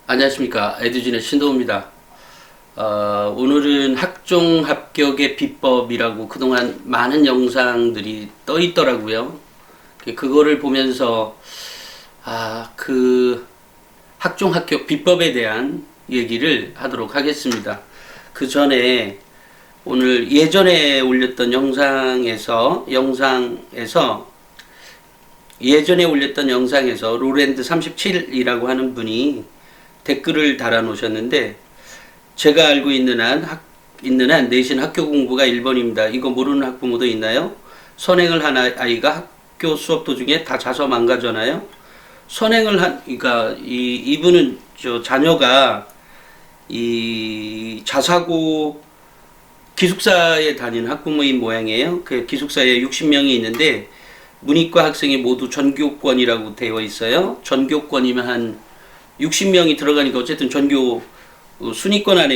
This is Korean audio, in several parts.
안녕하십니까. 에듀진의 신도우입니다. 오늘은 학종 합격의 비법이라고 그동안 많은 영상들이 떠 있더라고요. 그거를 보면서, 그 학종 합격 비법에 대한 얘기를 하도록 하겠습니다. 그 전에 오늘 예전에 올렸던 영상에서 로랜드 37이라고 하는 분이 댓글을 달아 놓으셨는데, 제가 알고 있는 한 내신 학교 공부가 1번입니다. 이거 모르는 학부모도 있나요? 선행을 한 아이가 학교 수업 도중에 다 자서 망가져나요? 그러니까 이분은 자녀가 이 자사고 기숙사에 다니는 학부모인 모양이에요. 그 기숙사에 60명이 있는데 문이과 학생이 모두 전교권이라고 되어 있어요. 전교권이면 한 60명이 들어가니까 어쨌든 전교 순위권 안에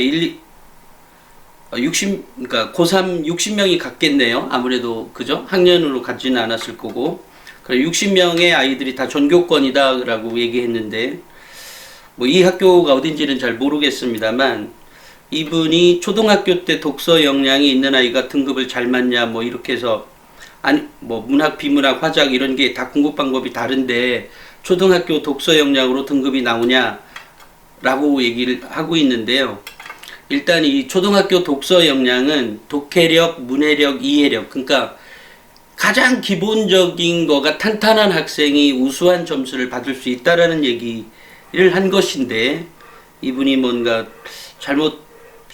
그러니까 고3 60명이 갔겠네요. 아무래도 그죠? 학년으로 갔지는 않았을 거고. 그래 60명의 아이들이 다 전교권이다라고 얘기했는데, 뭐 이 학교가 어딘지는 잘 모르겠습니다만, 이분이 초등학교 때 독서 역량이 있는 아이가 등급을 잘 맞냐 뭐 이렇게 해서, 아니 뭐 문학, 비문학, 화작 이런 게 다 공부 방법이 다른데 초등학교 독서 역량으로 등급이 나오냐 라고 얘기를 하고 있는데요. 일단 이 초등학교 독서 역량은 독해력, 문해력, 이해력, 그러니까 가장 기본적인 거가 탄탄한 학생이 우수한 점수를 받을 수 있다라는 얘기를 한 것인데, 이분이 뭔가 잘못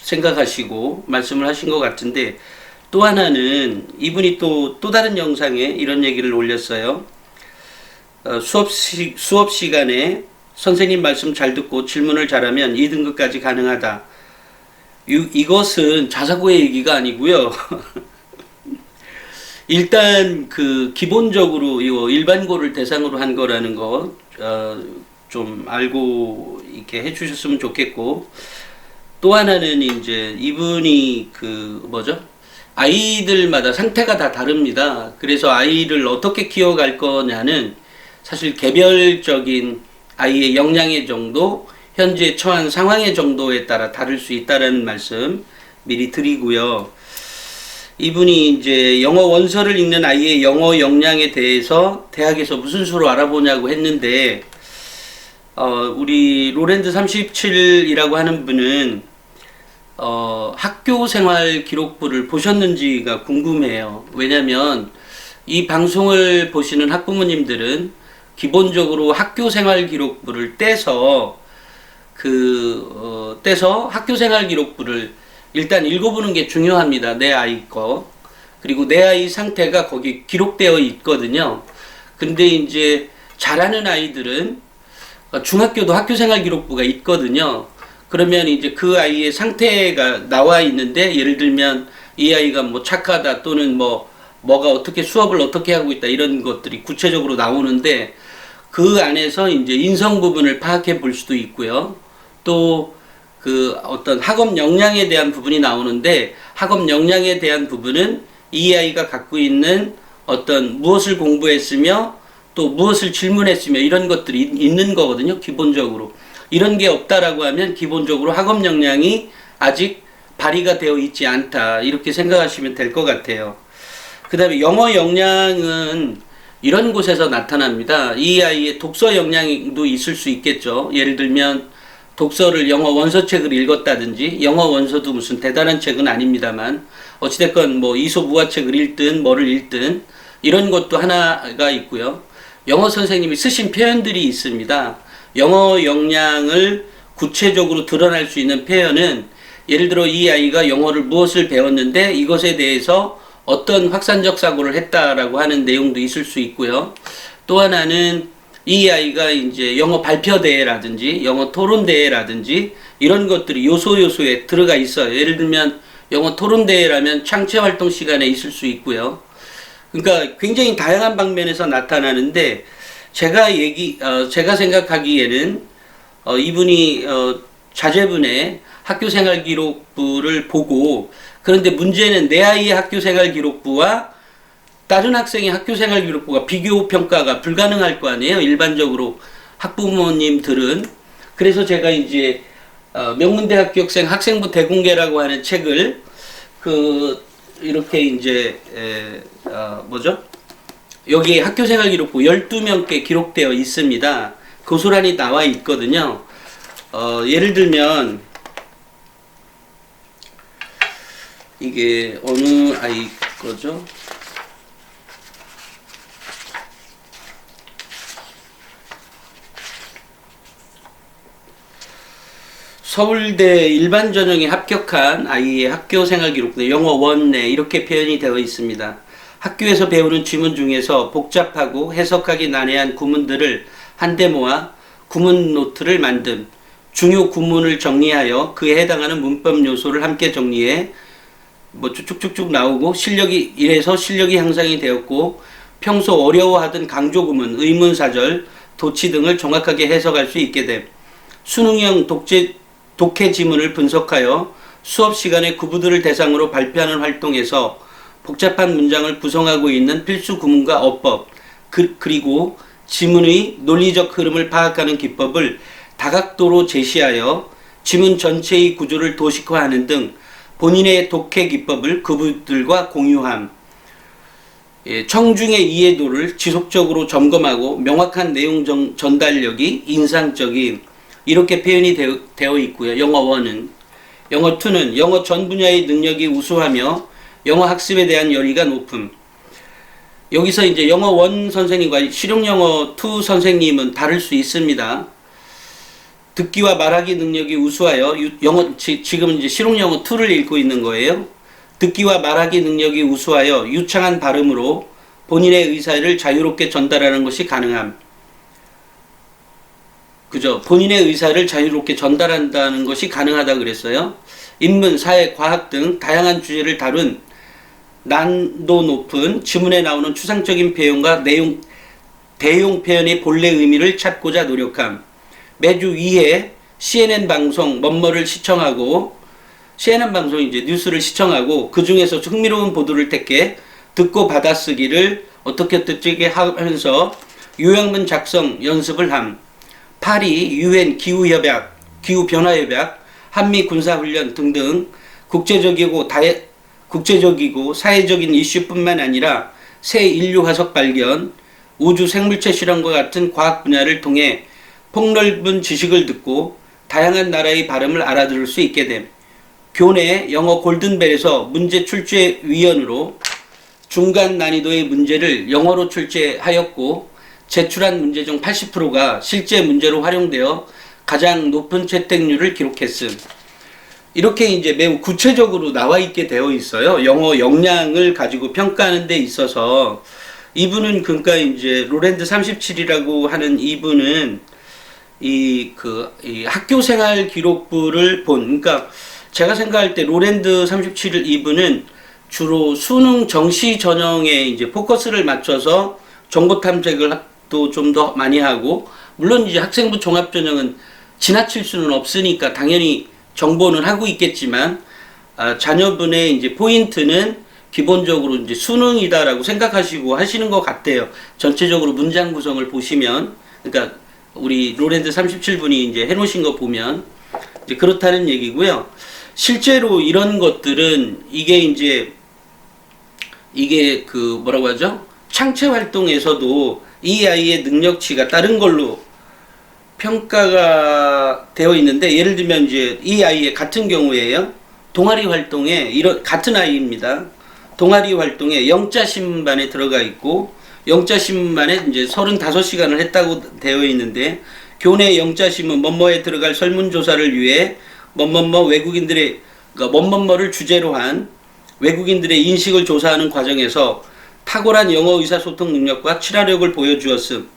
생각하시고 말씀을 하신 것 같은데, 또 하나는 이분이 또 다른 영상에 이런 얘기를 올렸어요. 수업 시간에 선생님 말씀 잘 듣고 질문을 잘하면 2등급까지 가능하다. 이것은 자사고의 얘기가 아니고요. 일단 그 기본적으로 이 일반고를 대상으로 한 거라는 거 좀 알고 이렇게 해주셨으면 좋겠고, 또 하나는 이제 이분이 아이들마다 상태가 다 다릅니다. 그래서 아이를 어떻게 키워갈 거냐는 사실 개별적인 아이의 역량의 정도, 현재 처한 상황의 정도에 따라 다를 수 있다는 말씀 미리 드리고요. 이분이 이제 영어 원서를 읽는 아이의 영어 역량에 대해서 대학에서 무슨 수로 알아보냐고 했는데, 우리 로랜드 37이라고 하는 분은 학교 생활 기록부를 보셨는지가 궁금해요. 왜냐면 이 방송을 보시는 학부모님들은 기본적으로 학교 생활 기록부를 떼서 학교 생활 기록부를 일단 읽어보는 게 중요합니다. 내 아이 거. 그리고 내 아이 상태가 거기 기록되어 있거든요. 근데 이제 잘하는 아이들은 중학교도 학교 생활 기록부가 있거든요. 그러면 이제 그 아이의 상태가 나와 있는데, 예를 들면 이 아이가 뭐 착하다 또는 뭐가 어떻게 수업을 어떻게 하고 있다 이런 것들이 구체적으로 나오는데, 그 안에서 이제 인성 부분을 파악해 볼 수도 있고요. 또 그 어떤 학업 역량에 대한 부분이 나오는데, 학업 역량에 대한 부분은 이 아이가 갖고 있는 어떤 무엇을 공부했으며 또 무엇을 질문했으며 이런 것들이 있는 거거든요. 기본적으로. 이런 게 없다라고 하면 기본적으로 학업 역량이 아직 발휘가 되어 있지 않다, 이렇게 생각하시면 될 것 같아요. 그 다음에 영어 역량은 이런 곳에서 나타납니다. 이 아이의 독서 역량도 있을 수 있겠죠. 예를 들면 독서를 영어 원서책을 읽었다든지, 영어 원서도 무슨 대단한 책은 아닙니다만 어찌됐건 뭐 이소무화책을 읽든 뭐를 읽든 이런 것도 하나가 있고요. 영어 선생님이 쓰신 표현들이 있습니다. 영어 역량을 구체적으로 드러날 수 있는 표현은, 예를 들어 이 아이가 영어를 무엇을 배웠는데 이것에 대해서 어떤 확산적 사고를 했다라고 하는 내용도 있을 수 있고요. 또 하나는 이 아이가 이제 영어 발표대회라든지 영어 토론대회라든지 이런 것들이 요소에 들어가 있어요. 예를 들면 영어 토론대회라면 창체활동 시간에 있을 수 있고요. 그러니까 굉장히 다양한 방면에서 나타나는데, 제가 생각하기에는 이분이 자제분의 학교생활 기록부를 보고, 그런데 문제는 내 아이의 학교생활 기록부와 다른 학생의 학교생활 기록부가 비교 평가가 불가능할 거 아니에요. 일반적으로 학부모님들은. 그래서 제가 이제 명문대학교 학생 학생부 대공개라고 하는 책을 이렇게 이제 뭐죠? 여기 학교생활 기록부 12명께 기록되어 있습니다. 고스란히 나와 있거든요. 예를 들면 이게 어느 아이 거죠? 서울대 일반전형에 합격한 아이의 학교생활 기록부 영어 원내 이렇게 표현이 되어 있습니다. 학교에서 배우는 지문 중에서 복잡하고 해석하기 난해한 구문들을 한데 모아 구문 노트를 만듦. 중요 구문을 정리하여 그에 해당하는 문법 요소를 함께 정리해 뭐 쭉쭉쭉 나오고 이래서 실력이 향상이 되었고 평소 어려워하던 강조 구문, 의문사절, 도치 등을 정확하게 해석할 수 있게 됨. 수능형 독해 지문을 분석하여 수업 시간에 구부들을 대상으로 발표하는 활동에서 복잡한 문장을 구성하고 있는 필수 구문과 어법, 그리고 지문의 논리적 흐름을 파악하는 기법을 다각도로 제시하여 지문 전체의 구조를 도식화하는 등 본인의 독해 기법을 그분들과 공유함. 청중의 이해도를 지속적으로 점검하고 명확한 내용 전달력이 인상적인 이렇게 표현이 되어 있고요. 영어 1은. 영어 2는 영어 전 분야의 능력이 우수하며 영어 학습에 대한 열의가 높음. 여기서 이제 영어 1 선생님과 실용영어 2 선생님은 다를 수 있습니다. 듣기와 말하기 능력이 우수하여 지금 이제 실용영어 2를 읽고 있는 거예요. 듣기와 말하기 능력이 우수하여 유창한 발음으로 본인의 의사를 자유롭게 전달하는 것이 가능함. 그죠? 본인의 의사를 자유롭게 전달한다는 것이 가능하다 그랬어요. 인문, 사회, 과학 등 다양한 주제를 다룬 난도 높은 지문에 나오는 추상적인 표현과 대용 표현의 본래 의미를 찾고자 노력함. 매주 2회 CNN 방송 뭐뭐를 시청하고 CNN 방송 이제 뉴스를 시청하고 그 중에서 흥미로운 보도를 택해 듣고 받아쓰기를 어떻게 뜻지게 하면서 요약문 작성 연습을 함. 파리, UN 기후협약, 기후변화협약, 한미군사훈련 등등 국제적이고 사회적인 이슈뿐만 아니라 새 인류 화석 발견, 우주 생물체 실험과 같은 과학 분야를 통해 폭넓은 지식을 듣고 다양한 나라의 발음을 알아들을 수 있게 됨. 교내 영어 골든벨에서 문제 출제 위원으로 중간 난이도의 문제를 영어로 출제하였고 제출한 문제 중 80%가 실제 문제로 활용되어 가장 높은 채택률을 기록했음. 이렇게 이제 매우 구체적으로 나와 있게 되어 있어요. 영어 역량을 가지고 평가하는 데 있어서 이분은 그러니까 이제 로랜드 37이라고 하는 이분은 이 학교 생활 기록부를 그러니까 제가 생각할 때 로랜드 37 이분은 주로 수능 정시 전형에 이제 포커스를 맞춰서 정보 탐색을 또 좀 더 많이 하고, 물론 이제 학생부 종합 전형은 지나칠 수는 없으니까 당연히 정보는 하고 있겠지만 자녀분의 이제 포인트는 기본적으로 이제 수능이다라고 생각하시고 하시는 것 같아요. 전체적으로 문장 구성을 보시면, 그러니까 우리 로랜드 37분이 이제 해놓으신 거 보면 이제 그렇다는 얘기고요. 실제로 이런 것들은 이게 뭐라고 하죠? 창체 활동에서도 이 아이의 능력치가 다른 걸로 평가가 되어 있는데, 예를 들면 이제 이 아이의 같은 경우에요. 동아리 활동에 같은 아이입니다. 동아리 활동에 영자 신문반에 들어가 있고 영자 신문반에 이제 35시간을 했다고 되어 있는데, 교내 영자 신문 뭐뭐에 들어갈 설문조사를 위해 외국인들의 뭐뭐를 주제로 한 외국인들의 인식을 조사하는 과정에서 탁월한 영어 의사소통 능력과 친화력을 보여주었음.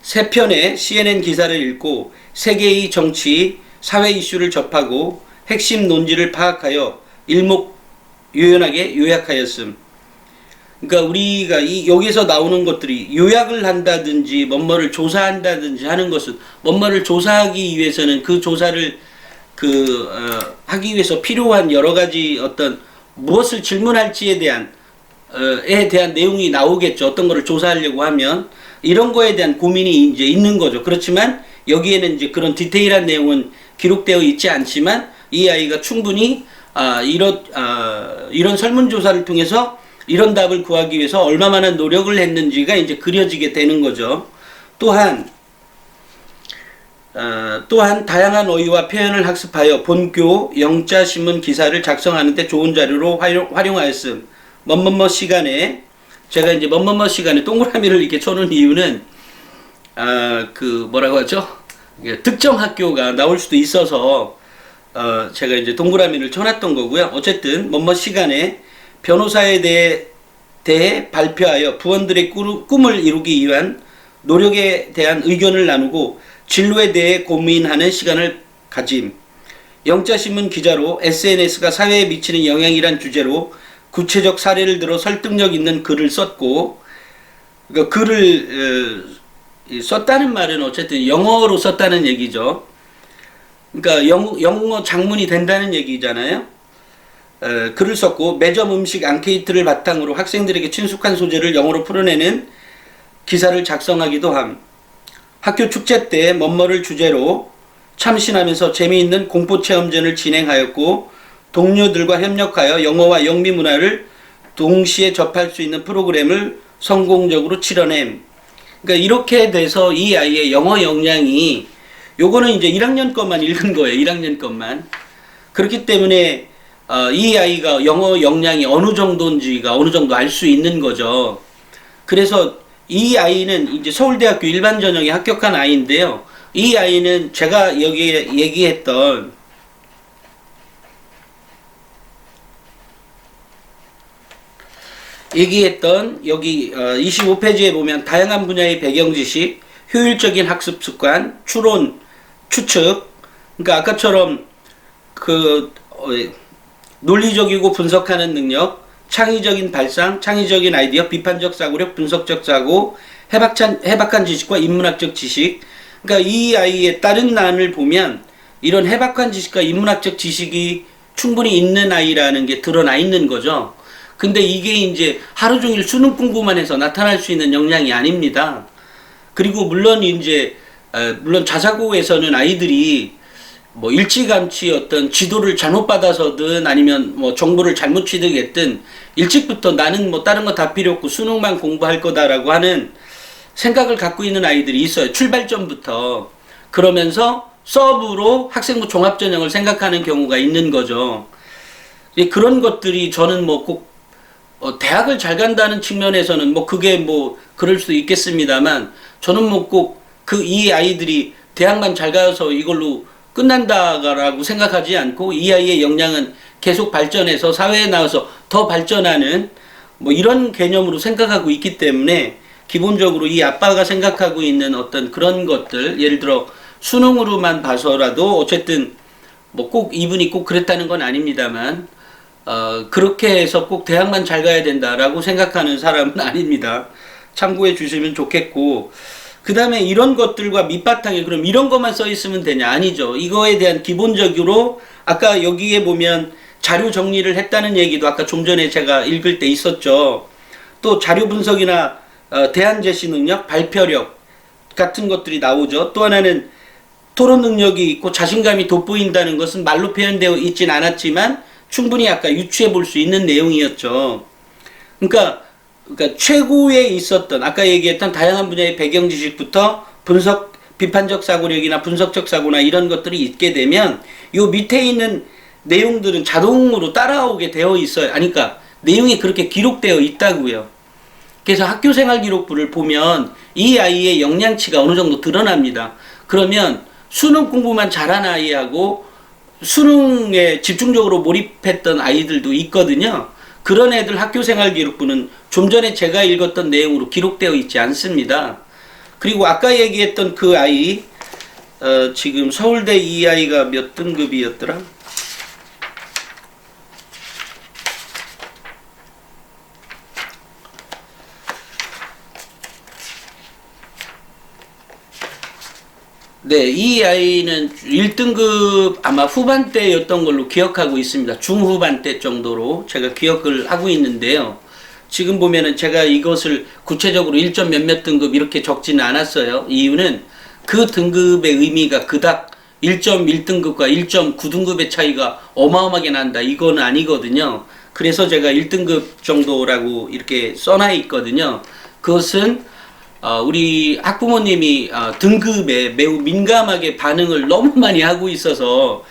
3편의 CNN 기사를 읽고 세계의 정치, 사회 이슈를 접하고 핵심 논지를 파악하여 일목요연하게 요약하였음. 그러니까 우리가 여기서 나오는 것들이 요약을 한다든지 뭐뭐를 조사한다든지 하는 것은, 뭐뭐를 조사하기 위해서는 그 조사를 하기 위해서 필요한 여러 가지 어떤 무엇을 질문할지에 대한 내용이 나오겠죠. 어떤 거를 조사하려고 하면 이런 거에 대한 고민이 이제 있는 거죠. 그렇지만 여기에는 이제 그런 디테일한 내용은 기록되어 있지 않지만 이 아이가 충분히 이런 설문조사를 통해서 이런 답을 구하기 위해서 얼마만한 노력을 했는지가 이제 그려지게 되는 거죠. 또한 다양한 어휘와 표현을 학습하여 본교 영자 신문 기사를 작성하는 데 좋은 자료로 활용하였음. 뭐뭐뭐 시간에 제가 이제 뭐뭐뭐 시간에 동그라미를 이렇게 쳐놓은 이유는 뭐라고 하죠? 특정 학교가 나올 수도 있어서 제가 이제 동그라미를 쳐놨던 거고요. 어쨌든 뭐뭐 시간에 변호사에 대해 발표하여 부원들의 꿈을 이루기 위한 노력에 대한 의견을 나누고 진로에 대해 고민하는 시간을 가짐. 영자신문 기자로 SNS가 사회에 미치는 영향이란 주제로 구체적 사례를 들어 설득력 있는 글을 썼고, 그러니까 글을 썼다는 말은 어쨌든 영어로 썼다는 얘기죠. 그러니까 영어 장문이 된다는 얘기잖아요. 글을 썼고 매점 음식 앙케이트를 바탕으로 학생들에게 친숙한 소재를 영어로 풀어내는 기사를 작성하기도 함. 학교 축제 때 뭐뭐를 주제로 참신하면서 재미있는 공포체험전을 진행하였고 동료들과 협력하여 영어와 영미 문화를 동시에 접할 수 있는 프로그램을 성공적으로 치러냄. 그러니까 이렇게 돼서 이 아이의 영어 역량이 요거는 이제 1학년 것만 읽은 거예요. 1학년 것만. 그렇기 때문에 이 아이가 영어 역량이 어느 정도인지가 어느 정도 알 수 있는 거죠. 그래서 이 아이는 이제 서울대학교 일반 전형에 합격한 아이인데요. 이 아이는 제가 여기에 얘기했던 여기 25페이지에 보면 다양한 분야의 배경 지식, 효율적인 학습 습관, 추론, 추측. 그러니까 아까처럼 논리적이고 분석하는 능력, 창의적인 발상, 창의적인 아이디어, 비판적 사고력, 분석적 사고, 해박한 지식과 인문학적 지식. 그러니까 이 아이의 다른 난을 보면 이런 해박한 지식과 인문학적 지식이 충분히 있는 아이라는 게 드러나 있는 거죠. 근데 이게 이제 하루 종일 수능 공부만 해서 나타날 수 있는 역량이 아닙니다. 그리고 물론 자사고에서는 아이들이 뭐 일찌감치 어떤 지도를 잘못 받아서든 아니면 뭐 정보를 잘못 취득했든 일찍부터 나는 뭐 다른 거 다 필요 없고 수능만 공부할 거다라고 하는 생각을 갖고 있는 아이들이 있어요. 출발점부터. 그러면서 서브로 학생부 종합전형을 생각하는 경우가 있는 거죠. 그런 것들이 저는 뭐 꼭 대학을 잘 간다는 측면에서는 뭐 그게 뭐 그럴 수도 있겠습니다만 저는 뭐 꼭 이 아이들이 대학만 잘 가서 이걸로 끝난다라고 생각하지 않고 이 아이의 역량은 계속 발전해서 사회에 나와서 더 발전하는 뭐 이런 개념으로 생각하고 있기 때문에 기본적으로 이 아빠가 생각하고 있는 어떤 그런 것들, 예를 들어 수능으로만 봐서라도 어쨌든 뭐 꼭 이분이 꼭 그랬다는 건 아닙니다만 그렇게 해서 꼭 대학만 잘 가야 된다라고 생각하는 사람은 아닙니다. 참고해 주시면 좋겠고, 그 다음에 이런 것들과 밑바탕에 그럼 이런 것만 써 있으면 되냐? 아니죠. 이거에 대한 기본적으로 아까 여기에 보면 자료 정리를 했다는 얘기도 아까 좀 전에 제가 읽을 때 있었죠. 또 자료 분석이나 대안 제시 능력, 발표력 같은 것들이 나오죠. 또 하나는 토론 능력이 있고 자신감이 돋보인다는 것은 말로 표현되어 있진 않았지만 충분히 아까 유추해 볼 수 있는 내용이었죠. 그러니까 최고에 있었던 아까 얘기했던 다양한 분야의 배경 지식부터 비판적 사고력이나 분석적 사고나 이런 것들이 있게 되면 요 밑에 있는 내용들은 자동으로 따라오게 되어 있어요. 그러니까 내용이 그렇게 기록되어 있다고요. 그래서 학교생활 기록부를 보면 이 아이의 역량치가 어느 정도 드러납니다. 그러면 수능 공부만 잘한 아이하고 수능에 집중적으로 몰입했던 아이들도 있거든요. 그런 애들 학교생활 기록부는 좀 전에 제가 읽었던 내용으로 기록되어 있지 않습니다. 그리고 아까 얘기했던 그 아이, 지금 서울대 이 아이가 몇 등급이었더라? 네, 이 아이는 1등급 아마 후반대였던 걸로 기억하고 있습니다. 중후반대 정도로 제가 기억을 하고 있는데요. 지금 보면은 제가 이것을 구체적으로 1점 몇몇 등급 이렇게 적지는 않았어요. 이유는 그 등급의 의미가 그닥 1.1등급과 1.9등급의 차이가 어마어마하게 난다, 이건 아니거든요. 그래서 제가 1등급 정도라고 이렇게 써놔 있거든요. 그것은 우리 학부모님이 등급에 매우 민감하게 반응을 너무 많이 하고 있어서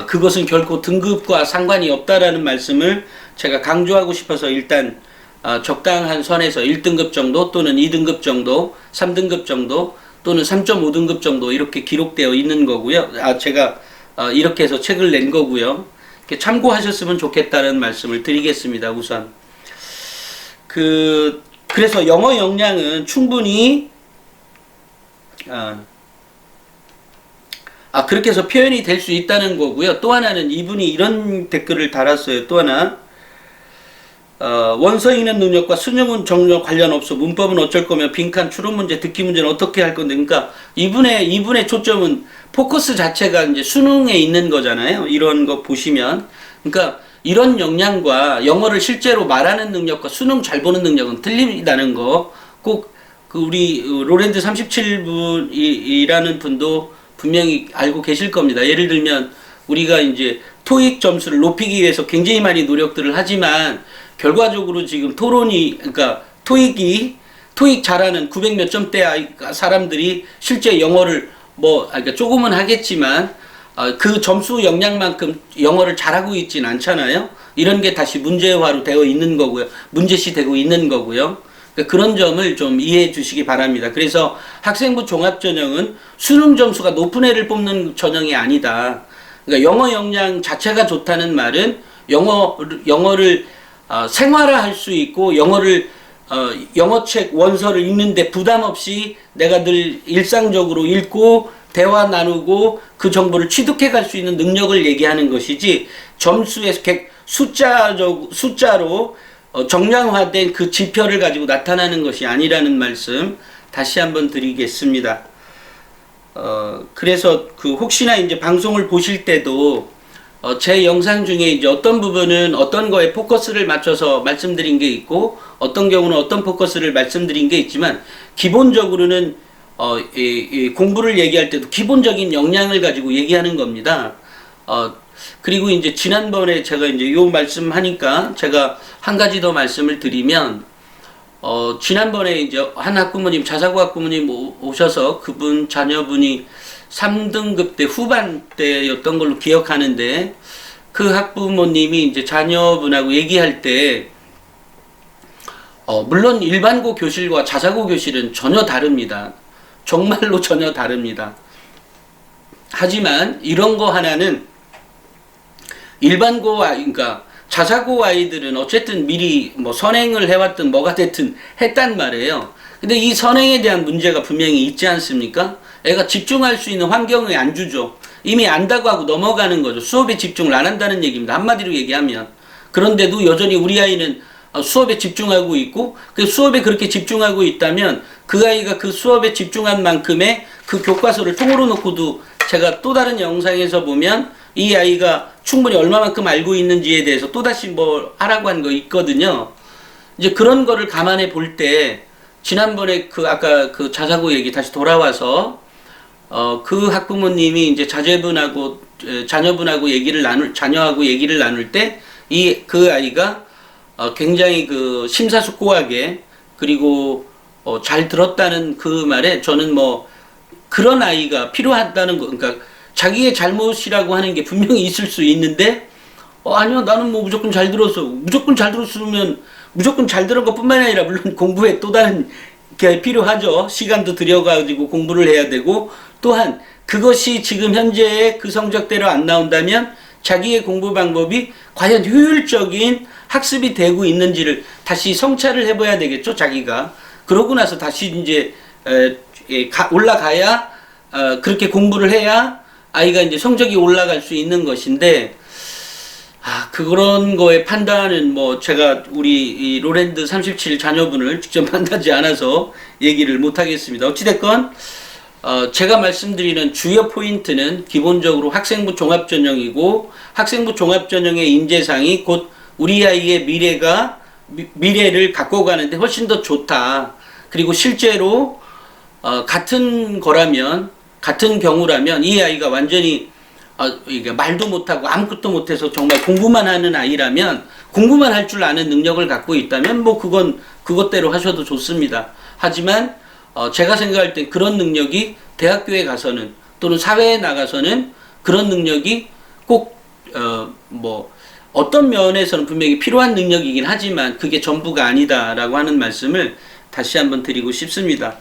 그것은 결코 등급과 상관이 없다라는 말씀을 제가 강조하고 싶어서 일단 적당한 선에서 1등급 정도 또는 2등급 정도, 3등급 정도 또는 3.5등급 정도 이렇게 기록되어 있는 거고요. 제가 이렇게 해서 책을 낸 거고요. 이렇게 참고하셨으면 좋겠다는 말씀을 드리겠습니다. 우선 그래서 영어 역량은 충분히 그렇게 해서 표현이 될 수 있다는 거고요. 또 하나는 이분이 이런 댓글을 달았어요. 또 하나, 원서 읽는 능력과 수능은 전혀 관련 없어. 문법은 어쩔 거며 빈칸, 추론 문제, 듣기 문제는 어떻게 할 건데. 그러니까 이분의 초점은 포커스 자체가 이제 수능에 있는 거잖아요. 이런 거 보시면. 그러니까 이런 역량과 영어를 실제로 말하는 능력과 수능 잘 보는 능력은 틀린다는 거 꼭 우리 로랜드 37분이라는 분도 분명히 알고 계실 겁니다. 예를 들면 우리가 이제 토익 점수를 높이기 위해서 굉장히 많이 노력들을 하지만 결과적으로 지금 그러니까 토익 잘하는 900 몇 점대 사람들이 실제 영어를 그러니까 조금은 하겠지만 그 점수 역량만큼 영어를 잘하고 있진 않잖아요. 이런 게 다시 문제화로 되어 있는 거고요. 문제시 되고 있는 거고요. 그러니까 그런 점을 좀 이해해 주시기 바랍니다. 그래서 학생부 종합전형은 수능 점수가 높은 애를 뽑는 전형이 아니다. 그러니까 영어 역량 자체가 좋다는 말은 영어를 생활화할 수 있고 영어책 원서를 읽는데 부담 없이 내가 늘 일상적으로 읽고 대화 나누고 그 정보를 취득해 갈 수 있는 능력을 얘기하는 것이지 점수에서 숫자로 정량화된 그 지표를 가지고 나타나는 것이 아니라는 말씀 다시 한번 드리겠습니다. 그래서 혹시나 이제 방송을 보실 때도 제 영상 중에 이제 어떤 부분은 어떤 거에 포커스를 맞춰서 말씀드린 게 있고 어떤 경우는 어떤 포커스를 말씀드린 게 있지만 기본적으로는 공부를 얘기할 때도 기본적인 역량을 가지고 얘기하는 겁니다. 그리고 이제 지난번에 제가 이제 요 말씀하니까 제가 한 가지 더 말씀을 드리면 지난번에 이제 한 학부모님, 자사고 학부모님 오셔서 그분 자녀분이 3등급 때 후반대였던 걸로 기억하는데 그 학부모님이 이제 자녀분하고 얘기할 때 물론 일반고 교실과 자사고 교실은 전혀 다릅니다. 정말로 전혀 다릅니다. 하지만 이런 거 하나는 그러니까 자사고 아이들은 어쨌든 미리 선행을 해왔든 뭐가 됐든 했단 말이에요. 근데 이 선행에 대한 문제가 분명히 있지 않습니까? 애가 집중할 수 있는 환경을 안 주죠. 이미 안다고 하고 넘어가는 거죠. 수업에 집중을 안 한다는 얘기입니다. 한마디로 얘기하면. 그런데도 여전히 우리 아이는 수업에 집중하고 있고 그 수업에 그렇게 집중하고 있다면 그 아이가 그 수업에 집중한 만큼의 그 교과서를 통으로 놓고도 제가 또 다른 영상에서 보면 이 아이가 충분히 얼마만큼 알고 있는지에 대해서 또다시 하라고 한 거 있거든요. 이제 그런 거를 감안해 볼 때 지난번에 아까 그 자사고 얘기 다시 돌아와서 그 학부모님이 이제 자녀분하고 얘기를 나눌 때 그 아이가 굉장히 심사숙고하게 그리고 잘 들었다는 그 말에 저는 그런 아이가 필요하다는 거, 그러니까 자기의 잘못이라고 하는 게 분명히 있을 수 있는데 아니요, 나는 무조건 잘 들었어. 무조건 잘 들었으면 무조건 잘 들은 것뿐만 아니라 물론 공부에 또 다른 게 필요하죠. 시간도 들여가지고 공부를 해야 되고 또한 그것이 지금 현재의 그 성적대로 안 나온다면 자기의 공부 방법이 과연 효율적인 학습이 되고 있는지를 다시 성찰을 해봐야 되겠죠, 자기가. 그러고 나서 다시 이제 올라가야 그렇게 공부를 해야 아이가 이제 성적이 올라갈 수 있는 것인데 그런 거에 판단은 제가 우리 이 로랜드 37 자녀분을 직접 만나지 않아서 얘기를 못 하겠습니다. 어찌됐건 제가 말씀드리는 주요 포인트는 기본적으로 학생부 종합전형이고 학생부 종합전형의 인재상이 곧 우리 아이의 미래를 갖고 가는데 훨씬 더 좋다. 그리고 실제로 같은 거라면 같은 경우라면 이 아이가 완전히 이게 말도 못하고 아무것도 못해서 정말 공부만 하는 아이라면 공부만 할 줄 아는 능력을 갖고 있다면 뭐 그건 그것대로 하셔도 좋습니다. 하지만 제가 생각할 때 그런 능력이 대학교에 가서는 또는 사회에 나가서는 그런 능력이 꼭 뭐 어떤 면에서는 분명히 필요한 능력이긴 하지만 그게 전부가 아니다라고 하는 말씀을 다시 한번 드리고 싶습니다.